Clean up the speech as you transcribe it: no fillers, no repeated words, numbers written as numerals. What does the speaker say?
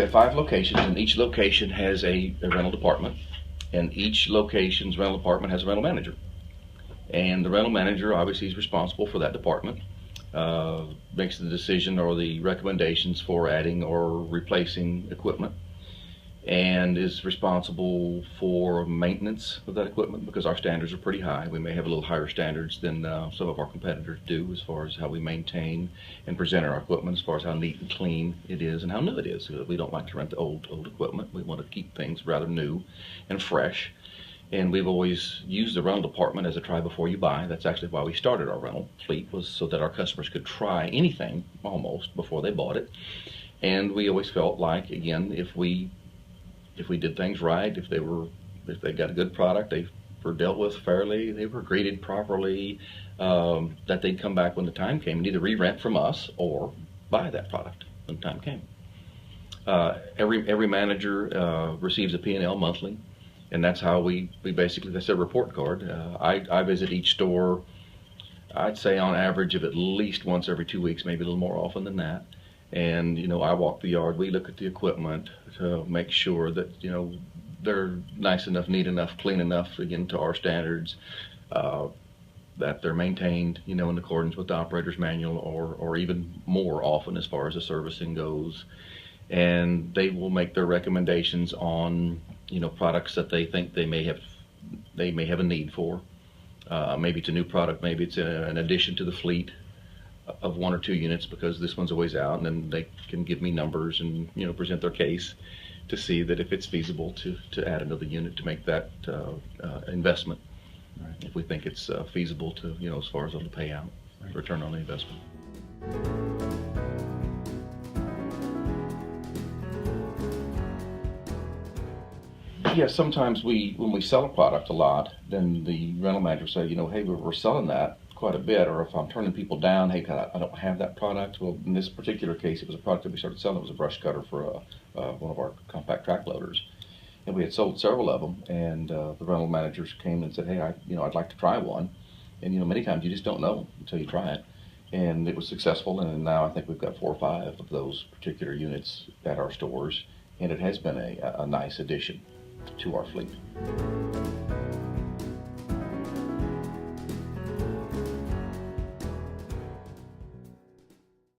have 5 locations, and each location has a rental department, and each location's rental department has a rental manager. And the rental manager obviously is responsible for that department, makes the decision or the recommendations for adding or replacing equipment, and is responsible for maintenance of that equipment because our standards are pretty high. We may have a little higher standards than some of our competitors do as far as how we maintain and present our equipment, as far as how neat and clean it is and how new it is. We don't like to rent the old equipment. We want to keep things rather new and fresh. And we've always used the rental department as a try before you buy. That's actually why we started our rental fleet, was so that our customers could try anything almost before they bought it. And we always felt like, again, if we did things right, if they got a good product, they were dealt with fairly, they were greeted properly, that they'd come back when the time came and either re-rent from us or buy that product when the time came. Every manager receives a P&L monthly, and that's how we basically, that's their report card. I visit each store, I'd say on average of at least once every 2 weeks, maybe a little more often than that. And I walk the yard, we look at the equipment to make sure that they're nice enough, neat enough, clean enough, again to our standards, that they're maintained in accordance with the operator's manual, or even more often as far as the servicing goes. And they will make their recommendations on products that they think they may have a need for. Maybe it's a new product, maybe it's an addition to the fleet of 1 or 2 units because this one's always out, and then they can give me numbers and present their case to see that if it's feasible to add another unit to make that investment. Right. If we think it's feasible to as far as on the payout, right, return on the investment. Yeah, sometimes when we sell a product a lot, then the rental manager say, hey, we're selling that quite a bit, or if I'm turning people down, hey, I don't have that product. Well, in this particular case, it was a product that we started selling. It was a brush cutter for one of our compact track loaders, and we had sold several of them. And the rental managers came and said, hey, I'd like to try one. And many times you just don't know until you try it. And it was successful, and now I think we've got 4 or 5 of those particular units at our stores, and it has been a nice addition to our fleet.